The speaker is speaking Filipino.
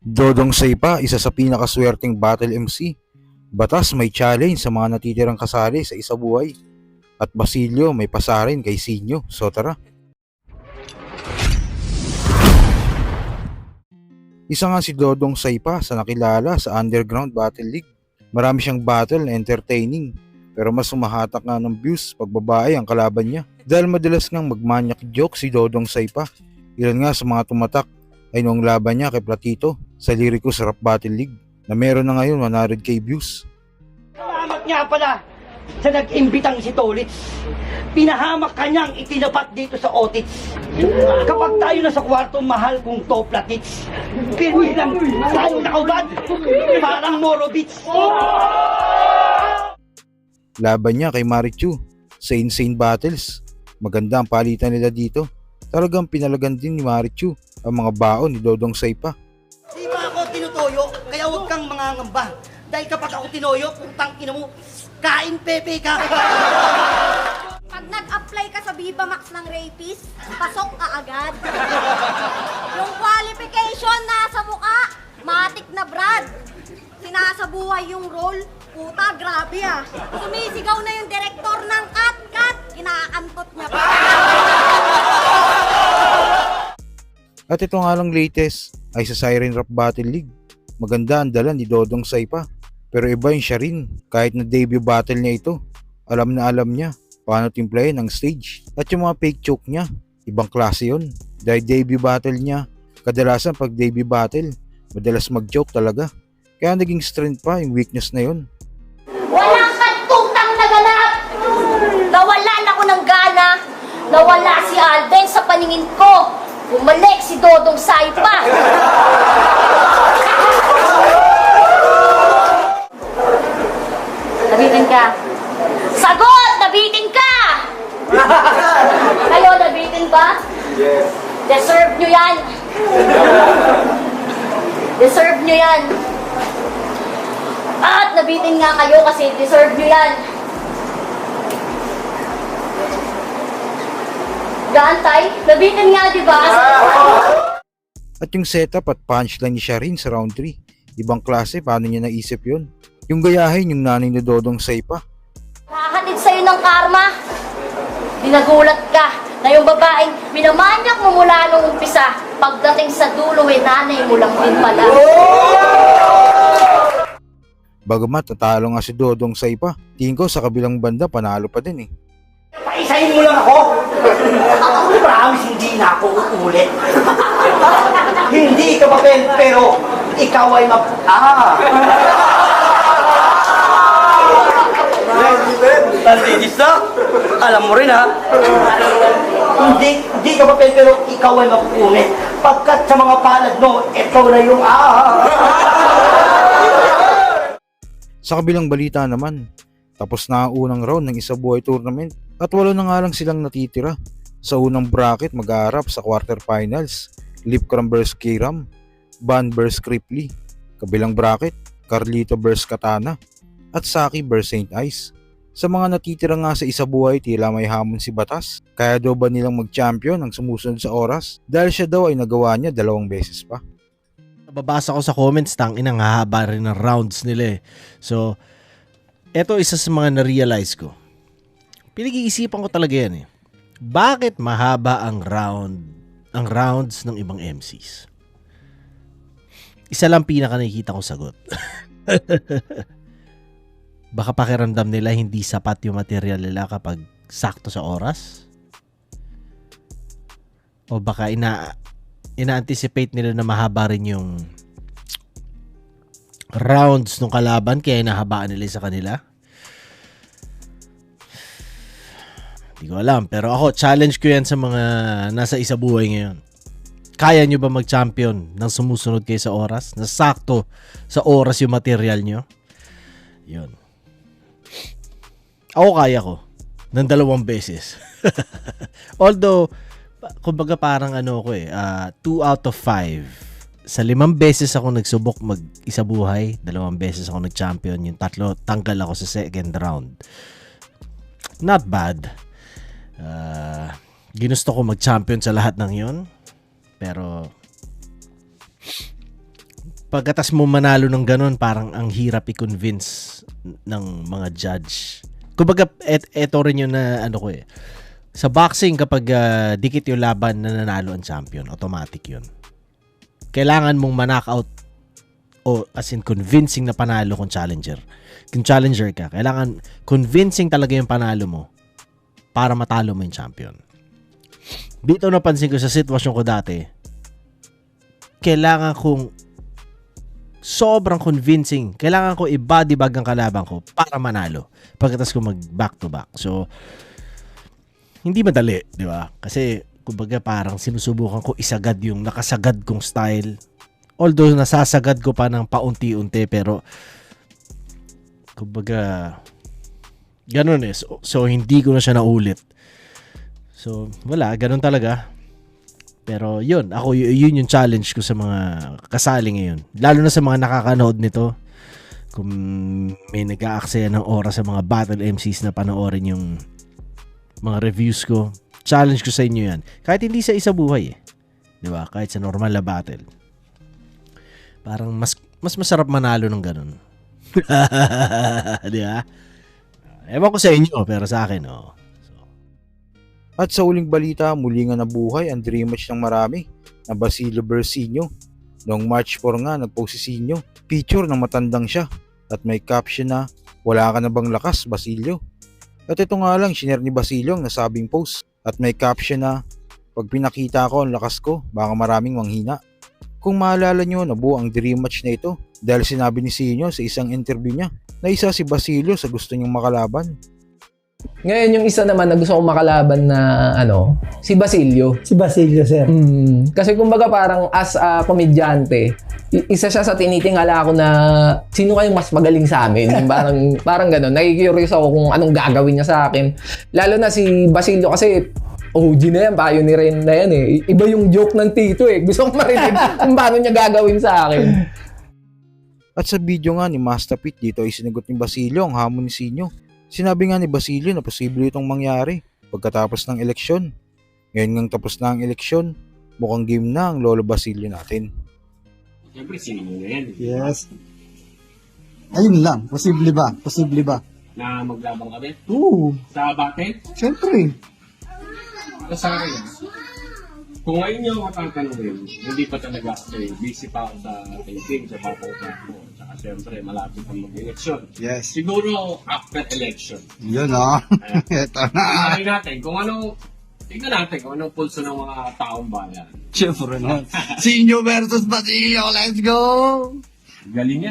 Dodong Saipa, isa sa pinakaswerteng battle MC. Batas may challenge sa mga natitirang kasali sa isa buhay. At Basilio may pasarin kay Sinyo. So tara. Isa nga si Dodong Saipa sa nakilala sa Underground Battle League. Marami siyang battle na entertaining, pero mas sumahatak nga ng views pag babae ang kalaban niya. Dahil madalas ngang magmanyak joke si Dodong Saipa. Ilan nga sa mga tumatak ay noong laban niya kay Platito sa Lyricus Rap Battle League na meron na ngayon 100k views. Salamat nga pala sa nag-imbitang si Tolits. Pinahamak kanyang itinapat dito sa Otits. Kapag tayo na sa kwarto, mahal kong toplatits. Pirmi lang tayo nakaubad. Parang Morovits. Laban niya kay Marichu sa Insane Battles. Maganda ang palitan nila dito. Talagang pinalagan din ni Marichu ang mga baon ni Dodong Saipa. Di ba ako tinutoyo? Kaya huwag kang mangangamba. Dahil kapag ako tinoyo, putang ina mo, kain pepe ka. Pag nag-apply ka sa Viva Max ng rapist, pasok ka agad. Yung qualification nasa mukha, matik na Brad. Sinasabuhay yung role, puta, grabe ah. Sumisigaw na yung direktor ng cut, kinaakantot niya pa. At ito nga lang latest ay sa Siren Rap Battle League. Maganda ang dala ni Dodong Saipa, pero iba yung siya rin. Kahit na debut battle niya ito, alam na alam niya paano timplahin ang stage. At yung mga fake choke niya, ibang klase yun. Dahil debut battle niya, kadalasan pag debut battle, madalas mag-joke talaga. Kaya naging strength pa yung weakness na yun. Walang katutang naganap! Nawalan ako ng gana, nawala si Alden sa paningin ko. Bumalik si Dodong Saipa. Nabitin ka. Sagot! Nabitin ka! Kayo, nabitin ba? Yes. Deserve nyo yan. Deserve nyo yan. At nabitin nga kayo kasi deserve nyo yan. Gantay, nabitin nga diba? At yung setup at punchline ni Sharin sa round 3, ibang klase, paano niya naisip yun? Yung gayahin yung nanay ni Dodong Saipa. Hahatid sa'yo ng karma. Dinagulat ka na yung babaeng minamanyak mo mula nung umpisa. Pagdating sa dulo, nanay mo lang din pala. Bagamat natalo nga si Dodong Saipa, tingin ko sa kabilang banda panalo pa din eh. Paisahin mo lang ako. Promise hindi na ako uulit. Hindi ka papel, pero ikaw ay Tantinis na? Alam mo rin ha? Hindi ka papel, pero ikaw ay mapupunit. Pagkat sa mga palad mo, ikaw na yung Sa kabilang balita naman, tapos na ang unang round ng isa buhay tournament at wala na nga lang silang natitira. Sa unang bracket mag-aarap sa quarterfinals, Lipcram vs Kiram, Ban vs Cripply. Kabilang bracket, Carlito vs Katana at Saki vs Saint Ice. Sa mga natitira nga sa isa buhay, tila may hamon si Batas. Kaya daw ba nilang mag-champion ang sumusunod sa oras dahil siya daw ay nagawa niya 2 beses pa. Nababasa ko sa comments, inang hahaba rin ng rounds nila eh. So, eto isa sa mga na-realize ko. Pinag-iisipan ko talaga yan eh. Bakit mahaba ang rounds ng ibang MCs? Isa lang pinaka nakikita ko sagot. Baka pakiramdam nila hindi sapat yung material nila kapag sakto sa oras? O baka ina-anticipate nila na mahaba rin yung rounds ng kalaban kaya nahabaan nila sa kanila? Hindi ko alam. Pero ako, challenge ko yan sa mga nasa isa buhay ngayon. Kaya nyo ba mag-champion nang sumusunod kayo sa oras? Na sakto sa oras yung material nyo? Yun. Ako kaya ko. Ng 2 beses. Although, kumbaga parang 2 out of 5. Sa 5 beses ako nagsubok mag-isa buhay. 2 beses ako nag-champion. Yung 3, tanggal ako sa second round. Not bad. Ginusto ko mag-champion sa lahat ng yun. Pero pagkatas mo manalo ng ganun, parang ang hirap i-convince ng mga judge. Kumbaga, eto rin yun na ano ko eh. Sa boxing, kapag dikit yung laban na nanalo ang champion, automatic yun. Kailangan mong ma-knockout o as in convincing na panalo kung challenger. Kung challenger ka, kailangan convincing talaga yung panalo mo para matalo mo yung champion. Dito napansin ko sa sitwasyon ko dati, kailangan kong sobrang convincing. Kailangan ko i-body bag ang kalaban ko para manalo. Pagkatapos ko mag back to back. So, hindi madali, di ba? Kasi, kumbaga parang sinusubukan ko isagad yung nakasagad kong style. Although, nasasagad ko pa ng paunti-unti, pero, kumbaga, ganun eh. So, hindi ko na siya naulit. So, wala. Ganun talaga. Pero, yun. Ako, yun yung challenge ko sa mga kasali ngayon. Lalo na sa mga nakakanood nito. Kung may nag-aaksaya ng oras sa mga battle MCs na panoorin yung mga reviews ko, challenge ko sa inyo yan. Kahit hindi sa isa buhay eh. Di ba? Kahit sa normal na battle. Parang mas masarap manalo ng ganun. Di ba? Ewan ko sa inyo, pero sa akin, oh. At sa uling balita, muli nga nabuhay ang dream match ng marami na Basilio Bersinio. Noong March 4 nga, nagpost si Sinyo. Picture ng matandang siya at may caption na, "Wala ka na bang lakas, Basilio?" At ito nga lang, shinare ni Basilio ang nasabing post at may caption na, "Pag pinakita ko ang lakas ko, baka maraming manghina." Kung maalala nyo, nabuo ang dream match na ito dahil sinabi ni Sinyo sa isang interview niya na isa si Basilio sa gusto niyang makalaban. Ngayon, yung isa naman na gusto kong makalaban na, si Basilio. Si Basilio, sir. Kasi kumbaga parang as a komedyante, isa siya sa tinitingala ko na sino kayong mas magaling sa amin. Parang gano'n. Nakikurious ako kung anong gagawin niya sa akin. Lalo na si Basilio kasi OG na yan, pioneer na yan eh. Iba yung joke ng tito eh. Gusto kong marinig kung paano niya gagawin sa akin. At sa video nga ni Master Pete, dito ay sinagot ni Basilio ang hamon ni Sinyo. Sinabi nga ni Basilio na posible itong mangyari pagkatapos ng eleksyon. Ngayon ngang tapos na ang eleksyon, mukhang game na ang Lolo Basilio natin. Siyempre, sino mo na yan? Yes. Ayun lang. Posible ba? Posible ba? Na maglabang kami? Oo. Sa bate? Siyempre. Para sa akin, kung ngayon niyo ako tatanungin, hindi pa talaga kasi busy pa ako sa taping, sa papauta ko. Tsaka siyempre, malapit ang mag-eleksyon. Yes. Siguro, after election. Yun Ito na. Tingnan natin kung anong pulso ng mga taong bayan. Siyempre na. Sinyo versus Basilio. Let's go! Galing yan.